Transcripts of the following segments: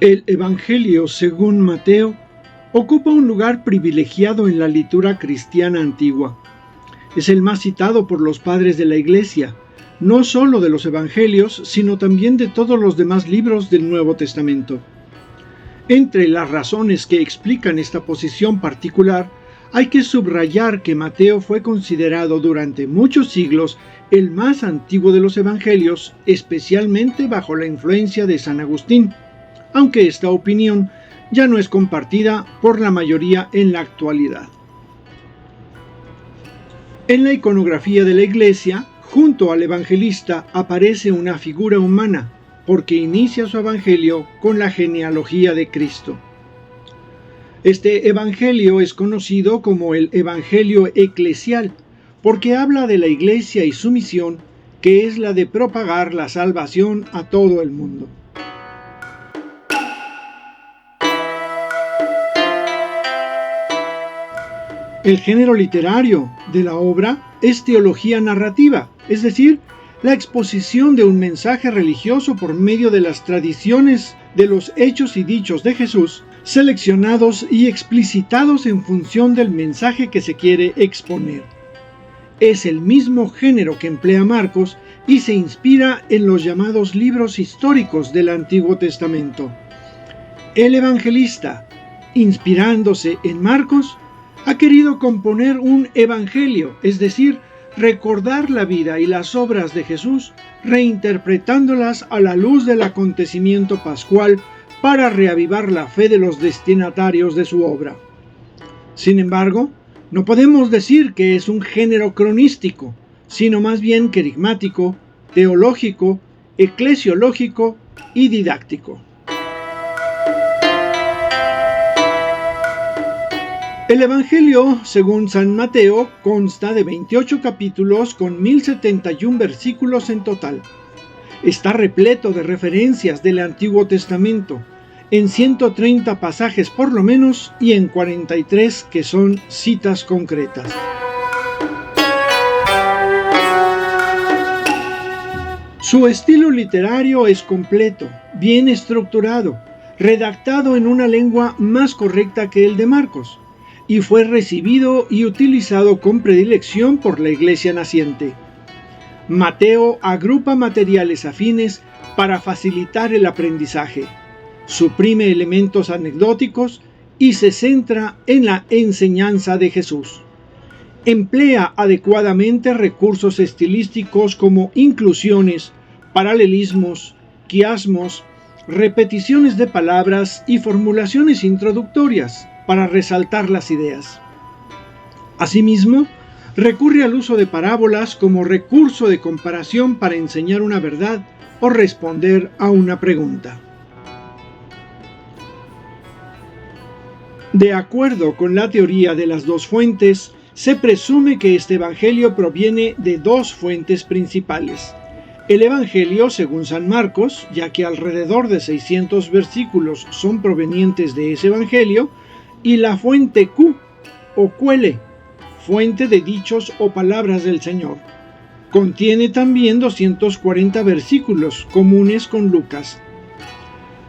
El Evangelio según Mateo ocupa un lugar privilegiado en la literatura cristiana antigua. Es el más citado por los padres de la Iglesia, no solo de los Evangelios, sino también de todos los demás libros del Nuevo Testamento. Entre las razones que explican esta posición particular, hay que subrayar que Mateo fue considerado durante muchos siglos el más antiguo de los Evangelios, especialmente bajo la influencia de San Agustín, aunque esta opinión ya no es compartida por la mayoría en la actualidad. En la iconografía de la Iglesia, junto al evangelista aparece una figura humana, porque inicia su evangelio con la genealogía de Cristo. Este evangelio es conocido como el evangelio eclesial, porque habla de la Iglesia y su misión, que es la de propagar la salvación a todo el mundo. El género literario de la obra es teología narrativa, es decir, la exposición de un mensaje religioso por medio de las tradiciones de los hechos y dichos de Jesús, seleccionados y explicitados en función del mensaje que se quiere exponer. Es el mismo género que emplea Marcos y se inspira en los llamados libros históricos del Antiguo Testamento. El evangelista, inspirándose en Marcos, ha querido componer un evangelio, es decir, recordar la vida y las obras de Jesús, reinterpretándolas a la luz del acontecimiento pascual para reavivar la fe de los destinatarios de su obra. Sin embargo, no podemos decir que es un género cronístico, sino más bien querigmático, teológico, eclesiológico y didáctico. El Evangelio, según San Mateo, consta de 28 capítulos con 1071 versículos en total. Está repleto de referencias del Antiguo Testamento, en 130 pasajes por lo menos y en 43 que son citas concretas. Su estilo literario es completo, bien estructurado, redactado en una lengua más correcta que el de Marcos, y fue recibido y utilizado con predilección por la Iglesia naciente. Mateo agrupa materiales afines para facilitar el aprendizaje, suprime elementos anecdóticos y se centra en la enseñanza de Jesús. Emplea adecuadamente recursos estilísticos como inclusiones, paralelismos, quiasmos, repeticiones de palabras y formulaciones introductorias para resaltar las ideas. Asimismo, recurre al uso de parábolas como recurso de comparación para enseñar una verdad o responder a una pregunta. De acuerdo con la teoría de las dos fuentes, se presume que este evangelio proviene de dos fuentes principales. El evangelio según San Marcos, ya que alrededor de 600 versículos son provenientes de ese evangelio, y la fuente Q o Cuele, fuente de dichos o palabras del Señor. Contiene también 240 versículos comunes con Lucas.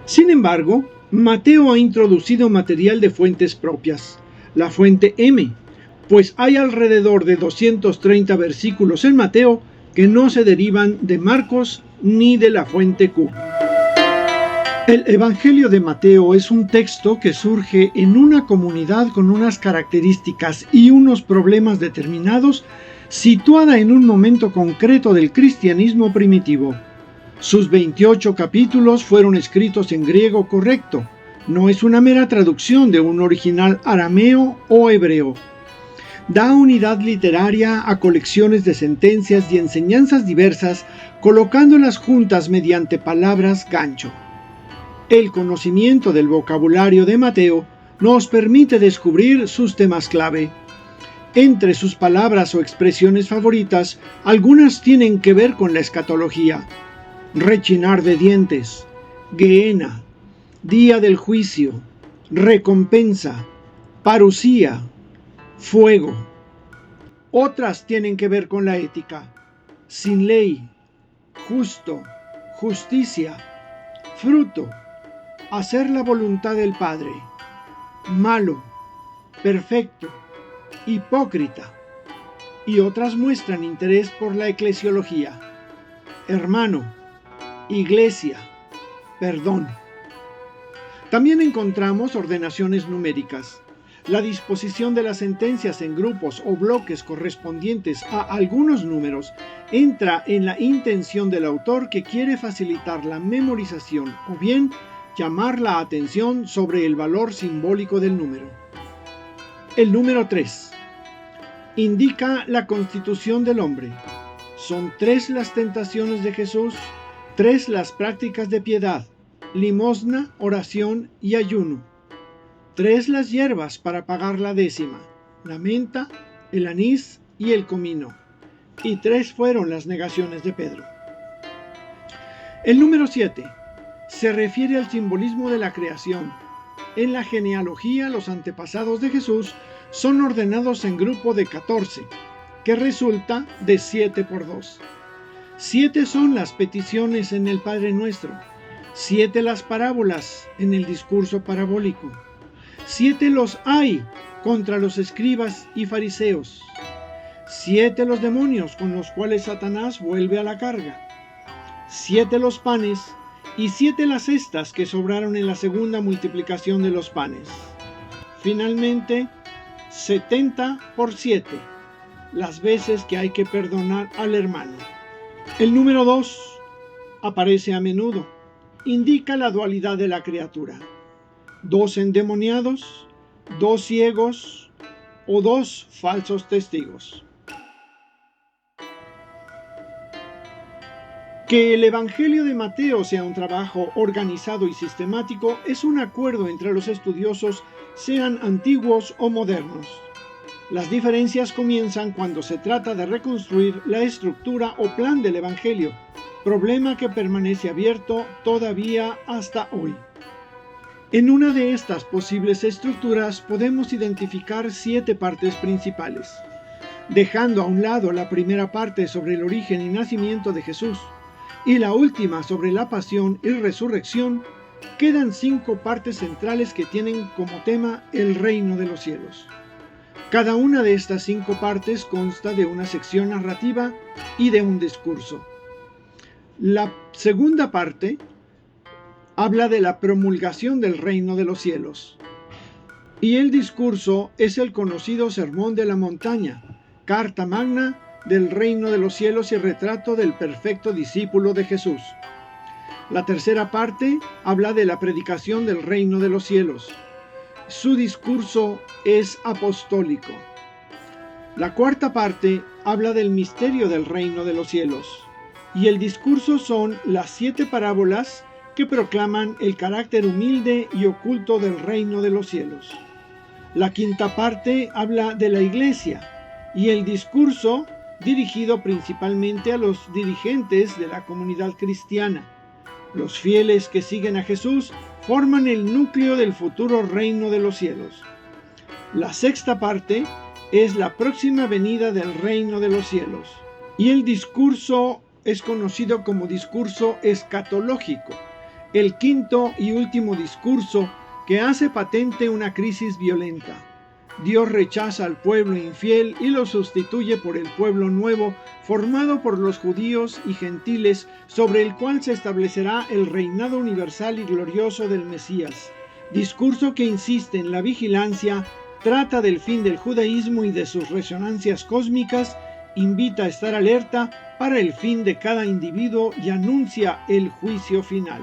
Sin embargo, Mateo ha introducido material de fuentes propias, la fuente M, pues hay alrededor de 230 versículos en Mateo que no se derivan de Marcos ni de la fuente Q. El Evangelio de Mateo es un texto que surge en una comunidad con unas características y unos problemas determinados, situada en un momento concreto del cristianismo primitivo. Sus 28 capítulos fueron escritos en griego correcto, no es una mera traducción de un original arameo o hebreo. Da unidad literaria a colecciones de sentencias y enseñanzas diversas, colocándolas juntas mediante palabras gancho. El conocimiento del vocabulario de Mateo nos permite descubrir sus temas clave. Entre sus palabras o expresiones favoritas, algunas tienen que ver con la escatología: rechinar de dientes, Gehenna, día del juicio, recompensa, parusía, fuego. Otras tienen que ver con la ética: sin ley, justo, justicia, fruto, hacer la voluntad del Padre, malo, perfecto, hipócrita, y otras muestran interés por la eclesiología, hermano, iglesia, perdón. También encontramos ordenaciones numéricas. La disposición de las sentencias en grupos o bloques correspondientes a algunos números entra en la intención del autor, que quiere facilitar la memorización o bien llamar la atención sobre el valor simbólico del número. El número 3 indica la constitución del hombre. Son 3 las tentaciones de Jesús, 3 las prácticas de piedad, limosna, oración y ayuno. 3 las hierbas para pagar la décima, la menta, el anís y el comino. Y 3 fueron las negaciones de Pedro. El número 7 se refiere al simbolismo de la creación. En la genealogía, los antepasados de Jesús son ordenados en grupo de 14, que resulta de 7 por 2. 7 son las peticiones en el Padre Nuestro, 7 las parábolas en el discurso parabólico, 7 los hay contra los escribas y fariseos, 7 los demonios con los cuales Satanás vuelve a la carga, 7 los panes y 7 las cestas que sobraron en la segunda multiplicación de los panes. Finalmente, 70 por 7, las veces que hay que perdonar al hermano. El número 2 aparece a menudo. Indica la dualidad de la criatura. 2 endemoniados, 2 ciegos o 2 falsos testigos. Que el Evangelio de Mateo sea un trabajo organizado y sistemático es un acuerdo entre los estudiosos, sean antiguos o modernos. Las diferencias comienzan cuando se trata de reconstruir la estructura o plan del Evangelio, problema que permanece abierto todavía hasta hoy. En una de estas posibles estructuras podemos identificar 7 partes principales. Dejando a un lado la primera parte sobre el origen y nacimiento de Jesús y la última sobre la pasión y resurrección, quedan 5 partes centrales que tienen como tema el reino de los cielos. Cada una de estas 5 partes consta de una sección narrativa y de un discurso. La segunda parte habla de la promulgación del reino de los cielos. Y el discurso es el conocido Sermón de la Montaña, carta magna del reino de los cielos y retrato del perfecto discípulo de Jesús. La tercera parte habla de la predicación del reino de los cielos. Su discurso es apostólico. La cuarta parte habla del misterio del reino de los cielos. Y el discurso son las 7 parábolas que proclaman el carácter humilde y oculto del reino de los cielos. La quinta parte habla de la iglesia y el discurso dirigido principalmente a los dirigentes de la comunidad cristiana. Los fieles que siguen a Jesús forman el núcleo del futuro reino de los cielos. La sexta parte es la próxima venida del reino de los cielos. Y el discurso es conocido como discurso escatológico, el quinto y último discurso que hace patente una crisis violenta. Dios rechaza al pueblo infiel y lo sustituye por el pueblo nuevo, formado por los judíos y gentiles, sobre el cual se establecerá el reinado universal y glorioso del Mesías. Discurso que insiste en la vigilancia, trata del fin del judaísmo y de sus resonancias cósmicas, invita a estar alerta para el fin de cada individuo y anuncia el juicio final.